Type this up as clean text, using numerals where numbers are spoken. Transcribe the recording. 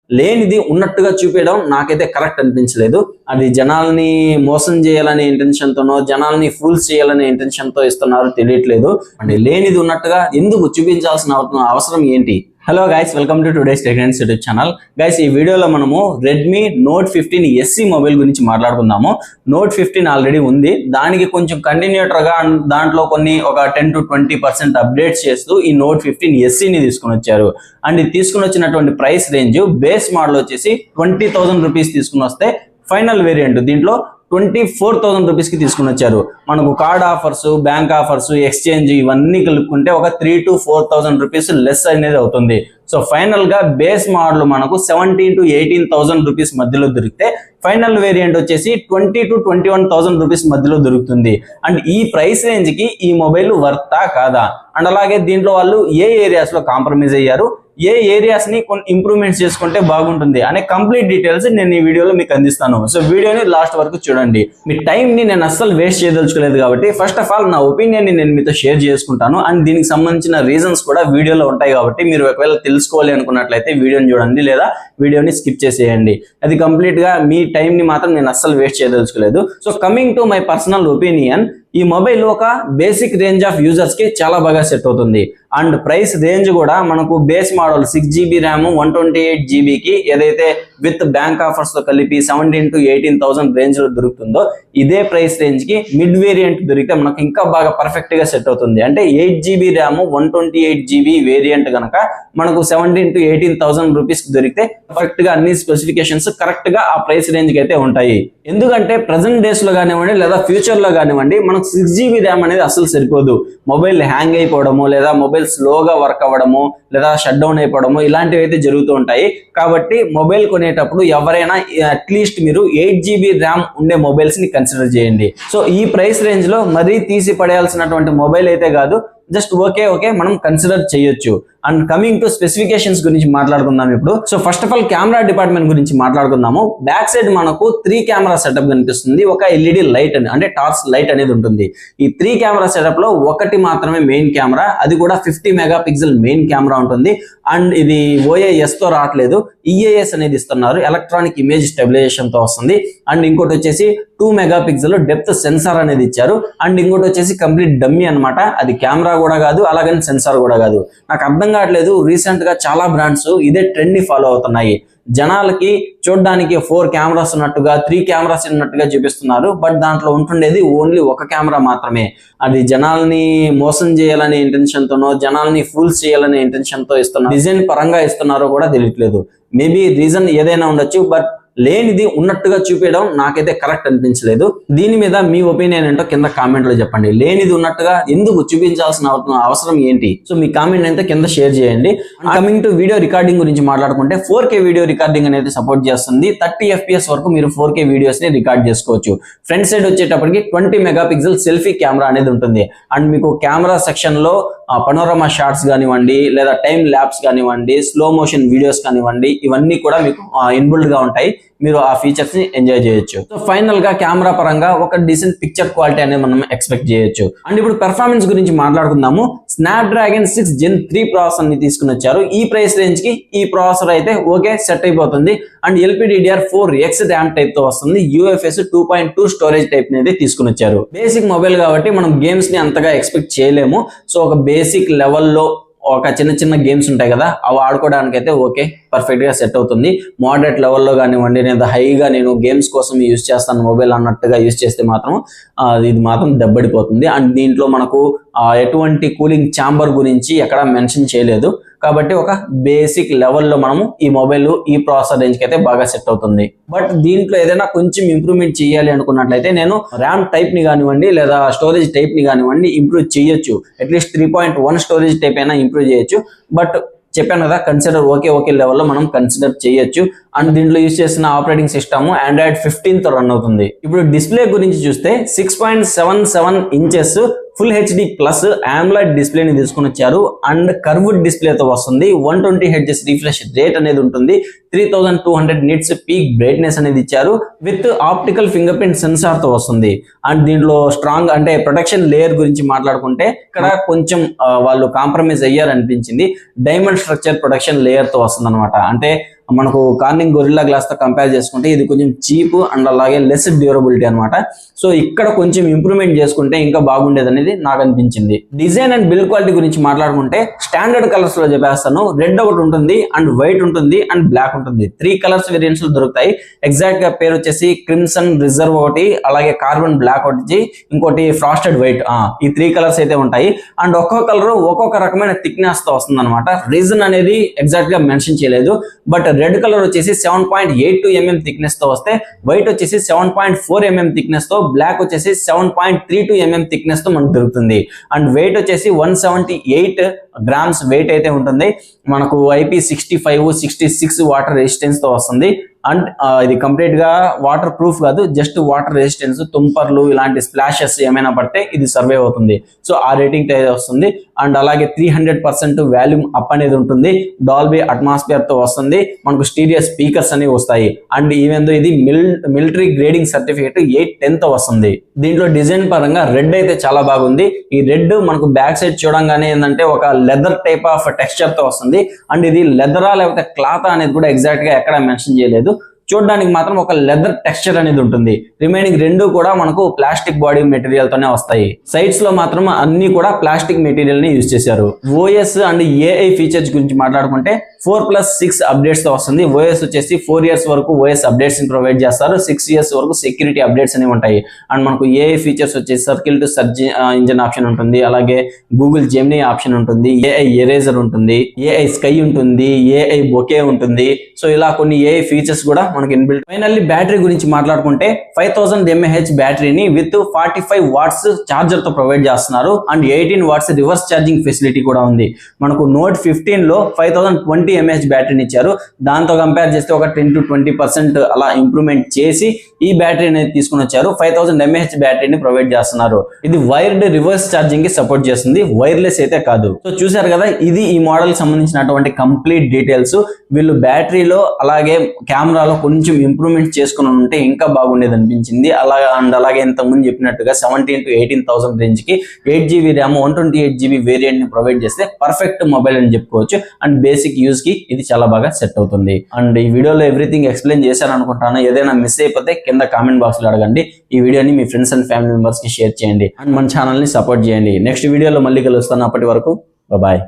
లేనిది ఉన్నట్టుగా చూపించడం నాకైతే కరెక్ట్ అనిపించలేదు. అది జనాల్ని మోసం చేయాలనే ఇంటెన్షన్ తోనో జనాల్ని ఫూల్స్ చేయాలనే ఇంటెన్షన్ తో ఇస్తున్నారు తెలియట్లేదు. అంటే లేనిది ఉన్నట్టుగా ఎందుకు చూపించాల్సిన అవసరం ఏంటి? Hello guys, welcome to today's tech trends YouTube channel. Guys, ఈ వీడియోలో మనము రెడ్మీ నోట్ 15 SE మొబైల్ గురించి మాట్లాడుకుందాము. నోట్ 15 ఆల్రెడీ ఉంది, దానికి కొంచెం కంటిన్యూటర్ గా దాంట్లో కొన్ని ఒక 10 to 20% అప్డేట్స్ చేస్తూ ఈ నోట్ 15 SEని తీసుకుని వచ్చారు. అండ్ ఇది తీసుకుని వచ్చినటువంటి ప్రైస్ రేంజ్ బేస్ మోడల్ వచ్చేసి 20,000 రూపీస్ తీసుకుని వస్తే, ఫైనల్ వేరియంట్ దీంట్లో 24,000 రూపీస్ కి తీసుకుని వచ్చారు. మనకు card offers, bank offers, exchange ఇవన్నీ కలుపుకుంటే ఒక 3,000 to 4,000 రూపీస్ లెస్ అనేది అవుతుంది. సో ఫైనల్ గా బేస్ మోడల్ మనకు 17,000 to 18,000 రూపీస్ మధ్యలో దొరికితే, ఫైనల్ వేరియంట్ వచ్చేసి 20,000 to 21,000 రూపీస్ మధ్యలో దొరుకుతుంది. అండ్ ఈ ప్రైస్ రేంజ్ కి ఈ మొబైల్ వర్తా కాదా? అండ్ అలాగే దీంట్లో వాళ్ళు ఏ ఏరియాస్ లో కాంప్రమైజ్ అయ్యారు, ఏ ఏరియాస్ ని కొన్ని ఇంప్రూవ్మెంట్స్ చేసుకుంటే బాగుంటుంది అనే కంప్లీట్ డీటెయిల్స్ నేను ఈ వీడియోలో మీకు అందిస్తాను. సో వీడియోని లాస్ట్ వరకు చూడండి. మీ టైం ని నేను అస్సలు వేస్ట్ చేయదలుచుకోలేదు కాబట్టి ఫస్ట్ ఆఫ్ ఆల్ నా ఒపీనియన్ ని నేను మీతో షేర్ చేసుకుంటాను. అండ్ దీనికి సంబంధించిన రీజన్స్ కూడా వీడియోలో ఉంటాయి కాబట్టి మీరు ఒకవేళ తెలుసుకోవాలి అనుకున్నట్లయితే వీడియోని చూడండి, లేదా వీడియోని స్కిప్ చేసేయండి. అది కంప్లీట్ గా మీ టైం ని మాత్రం నేను అస్సలు వేస్ట్ చేయదలుచుకోలేదు. So coming to my personal opinion, ఈ మొబైల్ ఒక బేసిక్ రేంజ్ ఆఫ్ యూజర్స్ కి చాలా బాగా సెట్ అవుతుంది. అండ్ ప్రైస్ రేంజ్ కూడా మనకు base model 6GB RAM 128GB కి ఏదైతే విత్ బ్యాంక్ ఆఫర్స్ తో కలిపి 17,000 to 18,000 రేంజ్ లో దొరుకుతుందో, ఇదే ప్రైస్ రేంజ్ కి మిడ్ వేరియంట్ దొరికితే మనకు ఇంకా బాగా పర్ఫెక్ట్ గా సెట్ అవుతుంది. అంటే 8GB ర్యామ్ 128GB వేరియంట్ గనక మనకు 17,000 to 18,000 రూపీస్ దొరికితే పర్ఫెక్ట్ గా అన్ని స్పెసిఫికేషన్స్ కరెక్ట్ గా ఆ ప్రైస్ రేంజ్ కి అయితే ఉంటాయి. ఎందుకంటే ప్రెసెంట్ డేస్ లో కానివ్వండి లేదా ఫ్యూచర్ లో కానివ్వండి, మనకు 6GB ర్యామ్ అనేది అసలు సరిపోదు. మొబైల్ హ్యాంగ్ అయిపోవడము, లేదా మొబైల్ స్లోగా వర్క్ అవ్వడము, లేదా షట్ డౌన్ అయిపోవడము, ఇలాంటివి అయితే జరుగుతూ ఉంటాయి. కాబట్టి మొబైల్ కొనేటప్పుడు ఎవరైనా అట్లీస్ట్ మీరు 8GB ర్యామ్ ఉండే మొబైల్స్ ని కన్సిడర్ చేయండి. సో ఈ ప్రైస్ రేంజ్ లో మరీ తీసి పడేయాల్సినటువంటి మొబైల్ అయితే కాదు, జస్ట్ ఓకే మనం కన్సిడర్ చేయొచ్చు. అండ్ కమింగ్ టు స్పెసిఫికేషన్స్ గురించి మాట్లాడుకుందాం ఇప్పుడు. So first of all camera department గురించి మాట్లాడుకుందాము. బ్యాక్ సైడ్ మనకు 3 కెమెరా సెటప్ కనిపిస్తుంది. ఒక LED లైట్ అంటే టార్చ్ లైట్ అనేది ఉంటుంది. ఈ 3 కెమెరా సెటప్ లో ఒకటి మాత్రమే మెయిన్ కెమెరా, అది కూడా 50 మెగాపిక్సెల్ మెయిన్ కెమెరా ఉంటుంది. అండ్ ఇది OIS తో రావట్లేదు, EIS అనేది ఇస్తున్నారు, ఎలక్ట్రానిక్ ఇమేజ్ స్టెబిలైజేషన్ తో వస్తుంది. అండ్ ఇంకోటి వచ్చేసి 2 మెగాపిక్సెల్ డెప్త్ సెన్సార్ అనేది ఇచ్చారు. అండ్ ఇంకోటి వచ్చేసి కంప్లీట్ డమ్మీ అనమాట, అది కెమెరా కూడా కాదు, అలాగని సెన్సార్ కూడా కాదు. నాకు అర్థం కావట్లేదు, రీసెంట్ గా చాలా బ్రాండ్స్ ఇదే ట్రెండ్ ని ఫాలో అవుతున్నాయి. జనాలకి చూడడానికి 4 కెమెరాస్ ఉన్నట్టుగా, 3 కెమెరాస్ ఉన్నట్టుగా చూపిస్తున్నారు, బట్ దాంట్లో ఉంటుండేది ఓన్లీ ఒక కెమెరా మాత్రమే. అది జనాల్ని మోసం చేయాలనే ఇంటెన్షన్ తోనో జనాల్ని ఫూల్స్ చేయాలనే ఇంటెన్షన్ తో ఇస్తున్నారు. డిజైన్ పరంగా ఇస్తున్నారో కూడా తెలియట్లేదు. మేబీ రీజన్ ఏదైనా ఉండొచ్చు, బట్ లేనిది ఉన్నట్టుగా చూపించడం నాకైతే కరెక్ట్ అనిపించలేదు. దీని మీద మీ ఒపీనియన్ ఏంటో కింద కామెంట్ లో చెప్పండి. లేనిది ఉన్నట్టుగా ఎందుకు చూపించాల్సిన అవసరం ఏంటి? సో మీ కామెంట్ అయితే కింద షేర్ చేయండి. కమింగ్ టు వీడియో రికార్డింగ్ గురించి మాట్లాడుకుంటే, 4K వీడియో రికార్డింగ్ అనేది సపోర్ట్ చేస్తుంది. 30 FPS వరకు మీరు 4K వీడియోస్ ని రికార్డ్ చేసుకోవచ్చు. ఫ్రంట్ సైడ్ వచ్చేటప్పటికి 20 మెగాపిక్సెల్ సెల్ఫీ కెమెరా అనేది ఉంటుంది. అండ్ మీకు కెమెరా సెక్షన్ లో పనోరమా షాట్స్ కానివ్వండి, లేదా టైమ్ ల్యాప్స్ కానివ్వండి, స్లో మోషన్ వీడియోస్ కానివ్వండి, ఇవన్నీ కూడా మీకు ఇన్బుల్డ్ గా ఉంటాయి. మీరు ఆ ఫీచర్స్ ని ఎంజాయ్ చేయొచ్చు. సో ఫైనల్ గా కెమెరా పరంగా ఒక డీసెంట్ పిక్చర్ క్వాలిటీ అనేది మనం ఎక్స్పెక్ట్ చేయొచ్చు. అండ్ ఇప్పుడు పెర్ఫార్మెన్స్ గురించి మాట్లాడుకుందాము. స్నాప్డ్రాగన్ 6 Gen 3 ప్రాసెసర్ ని తీసుకుని వచ్చారు. ఈ ప్రైస్ రేంజ్ కి ఈ ప్రాసెసర్ అయితే ఓకే సెట్ అయిపోతుంది. అండ్ LPDDR4X ర్యామ్ టైప్ తో వస్తుంది. UFS 2.2 స్టోరేజ్ టైప్ అనేది తీసుకుని వచ్చారు. బేసిక్ మొబైల్ కాబట్టి మనం గేమ్స్ ని అంతగా ఎక్స్పెక్ట్ చేయలేము. సో ఒక బేసిక్ లెవెల్లో ఒక చిన్న గేమ్స్ ఉంటాయి కదా, అవి ఆడుకోవడానికి అయితే ఓకే పర్ఫెక్ట్ గా సెట్ అవుతుంది. మోడరేట్ లెవెల్లో కానివ్వండి, లేదా హైగా నేను గేమ్స్ కోసం యూజ్ చేస్తాను మొబైల్ అన్నట్టుగా యూజ్ చేస్తే మాత్రం ఇది మాత్రం దెబ్బడిపోతుంది. అండ్ దీంట్లో మనకు ఎటువంటి కూలింగ్ ఛాంబర్ గురించి ఎక్కడ మెన్షన్ చేయలేదు. కాబట్టి ఒక బేసిక్ లెవెల్లో మనము ఈ మొబైల్ ఈ ప్రాసెసర్ రేంజ్ కి అయితే బాగా సెట్ అవుతుంది. బట్ దీంట్లో ఏదైనా కొంచెం ఇంప్రూవ్మెంట్ చేయాలి అనుకున్నట్లయితే నేను ర్యామ్ టైప్ ని కానివ్వండి, లేదా స్టోరేజ్ టైప్ ని కానివ్వండి ఇంప్రూవ్ చేయొచ్చు. అట్లీస్ట్ 3.1 స్టోరేజ్ టైప్ అయినా ఇంప్రూవ్ చేయొచ్చు. బట్ చెప్పాను కదా, కన్సిడర్ ఓకే లెవెల్లో మనం కన్సిడర్ చేయొచ్చు. అండ్ దీంట్లో యూజ్ చేసిన ఆపరేటింగ్ సిస్టమ్ Android 15 తో రన్ అవుతుంది. ఇప్పుడు డిస్ప్లే గురించి చూస్తే 6.77 inches full HD plus AMOLED డిస్ప్లేని తీసుకుని వచ్చారు. అండ్ కర్వ్డ్ డిస్ప్లేతో వస్తుంది. 120 Hz రిఫ్రెష్ రేట్ అనేది ఉంటుంది. 3200 నిట్స్ పీక్ బ్రైట్నెస్ అనేది ఇచ్చారు. With optical finger print censor తో వస్తుంది. అండ్ దీంట్లో స్ట్రాంగ్ అంటే ప్రొటెక్షన్ లేయర్ గురించి మాట్లాడుకుంటే ఇక్కడ కొంచెం వాళ్ళు కాంప్రమైజ్ అయ్యారు అనిపించింది. డైమండ్ స్ట్రక్చర్ ప్రొటెక్షన్ లేయర్ తో వస్తుంది అనమాట. అంటే మనకు కార్నింగ్ గొరిల్లా గ్లాస్ తో కంపేర్ చేసుకుంటే ఇది కొంచెం చీప్ అండ్ అలాగే లెస్ డ్యూరబిలిటీ అనమాట. సో ఇక్కడ కొంచెం ఇంప్రూవ్మెంట్ చేసుకుంటే ఇంకా బాగుండేది అనేది నాకు అనిపించింది. డిజైన్ అండ్ బిల్డ్ క్వాలిటీ గురించి మాట్లాడుకుంటే స్టాండర్డ్ కలర్స్ లో చెప్పేస్తాను. రెడ్ ఒకటి ఉంటుంది అండ్ వైట్ ఉంటుంది అండ్ బ్లాక్ ఉంటుంది. 3 కలర్స్ వేరియంట్స్ దొరుకుతాయి. ఎగ్జాక్ట్ గా పేరు వచ్చేసి క్రిమ్సన్ రిజర్వ్ ఒకటి, అలాగే కార్బన్ బ్లాక్ ఒకటి, ఇంకోటి ఫ్రాస్టెడ్ వైట్. ఈ 3 కలర్స్ అయితే ఉంటాయి. అండ్ ఒక్కొక్క కలర్ ఒక్కొక్క రకమైన థిక్నెస్ తో వస్తుంది అనమాట. రీజన్ అనేది ఎగ్జాక్ట్ గా మెన్షన్ చేయలేదు. బట్ రెడ్ కలర్ వచ్చేసి 7.82 mm థిక్నెస్ తో వస్తే, వైట్ వచ్చేసి 7.4 mm థిక్నెస్ తో, బ్లాక్ వచ్చేసి 7.32 mm థిక్నెస్ తో మనకు దొరుకుతుంది. అండ్ వెయిట్ వచ్చేసి 178 గ్రామ్స్ వెయిట్ అయితే ఉంటుంది. మనకు IP65, 66 వాటర్ రెసిస్టెన్స్ తో వస్తుంది. అండ్ ఇది కంప్లీట్ గా వాటర్ ప్రూఫ్ కాదు, జస్ట్ వాటర్ రెసిస్టెన్స్. తుంపర్లు ఇలాంటి స్ప్లాషెస్ ఏమైనా పడితే ఇది సర్వే అవుతుంది. సో ఆ రేటింగ్ వస్తుంది. అండ్ అలాగే 300% వాల్యూమ్ అప్ అనేది ఉంటుంది. డాల్బీ అట్మాస్ఫియర్ తో వస్తుంది. మనకు స్టీరియో స్పీకర్స్ అనేవి వస్తాయి. అండ్ ఈవెన్ ఇది మిలిటరీ గ్రేడింగ్ సర్టిఫికేట్ 810 తో వస్తుంది. దీంట్లో డిజైన్ పరంగా రెడ్ అయితే చాలా బాగుంది. ఈ రెడ్ మనకు బ్యాక్ సైడ్ చూడంగానే ఏంటంటే ఒక లెదర్ టైప్ ఆఫ్ టెక్స్చర్ తో వస్తుంది. అండ్ ఇది లెదరా లేకపోతే క్లాత్ అనేది కూడా ఎగ్జాక్ట్ గా ఎక్కడ మెన్షన్ చేయలేదు. చూడడానికి మాత్రం ఒక లెదర్ టెక్స్చర్ అనేది ఉంటుంది. రిమైనింగ్ 2 కూడా మనకు ప్లాస్టిక్ బాడీ మెటీరియల్ తోనే వస్తాయి. సైడ్స్ లో మాత్రం అన్ని కూడా ప్లాస్టిక్ మెటీరియల్ ని యూజ్ చేశారు. ఓఎస్ అండ్ ఏఐ ఫీచర్స్ గురించి మాట్లాడుకుంటే 4+6 అప్డేట్స్ తో వస్తుంది. ఓఎస్ వచ్చేసి 4 years వరకు ఓఎస్ అప్డేట్స్ ని ప్రొవైడ్ చేస్తారు. 6 years వరకు సెక్యూరిటీ అప్డేట్స్ అనేవి ఉంటాయి. అండ్ మనకు ఏఐ ఫీచర్స్ వచ్చేసి circle to search engine option ఉంటుంది. అలాగే గూగుల్ జెమినీ ఆప్షన్ ఉంటుంది. ఏఐ ఎరేజర్ ఉంటుంది. ఏఐ స్కై ఉంటుంది. ఏఐ బొకే ఉంటుంది. సో ఇలా కొన్ని ఏఐ ఫీచర్స్ కూడా మనకి ఇన్బిల్ట్. ఫైనల్లీ బ్యాటరీ గురించి మాట్లాడుకుంటే 5000 mAh బ్యాటరీని విత్ 45 watts చార్జర్ తో ప్రొవైడ్ చేస్తున్నారు. And 18 watts reverse charging facility కూడా ఉంది. మనకు నోట్ 15 లో 5020 mAh బ్యాటరీని ఇచ్చారు. దాంతో కంపేర్ చేస్తే ఒక 10 to 20% అలా ఇంప్రూవ్మెంట్ చేసి ఈ బ్యాటరీ అనేది తీసుకుని వచ్చారు. 5000 mAh బ్యాటరీని ప్రొవైడ్ చేస్తున్నారు. ఇది వైర్డ్ రివర్స్ ఛార్జింగ్ కి సపోర్ట్ చేస్తుంది, వైర్లెస్ అయితే కాదు. సో చూసారు కదా, ఇది ఈ మోడల్ సంబంధించినటువంటి కంప్లీట్ డీటెయిల్స్. వీళ్ళు బ్యాటరీలో అలాగే కెమెరాలో కొంచెం ఇంప్రూవ్మెంట్ చేసుకుని ఉంటే ఇంకా బాగుండేది అనిపించింది. అలాగే ఇంతకుముందు చెప్పినట్టుగా 17,000 to 18,000 రేంజ్ కి 8GB ర్యామ్ 128GB వేరియంట్ ని ప్రొవైడ్ చేస్తే పర్ఫెక్ట్ మొబైల్ అని చెప్పుకోవచ్చు. అండ్ బేసిక్ యూజ్ కి ఇది చాలా బాగా సెట్ అవుతుంది. అండ్ ఈ వీడియోలో ఎవ్రీథింగ్ ఎక్స్ప్లెయిన్ చేశాను అనుకుంటాను. ఏదైనా మిస్ అయిపోతే కింద కామెంట్ బాక్స్ లో అడగండి. ఈ వీడియోని మీ ఫ్రెండ్స్ అండ్ ఫ్యామిలీ మెంబర్స్ కి షేర్ చేయండి. అండ్ మన ఛానల్ ని సపోర్ట్ చేయండి. నెక్స్ట్ వీడియోలో మళ్ళీ కలుస్తాను. అప్పటి వరకు బాయ్.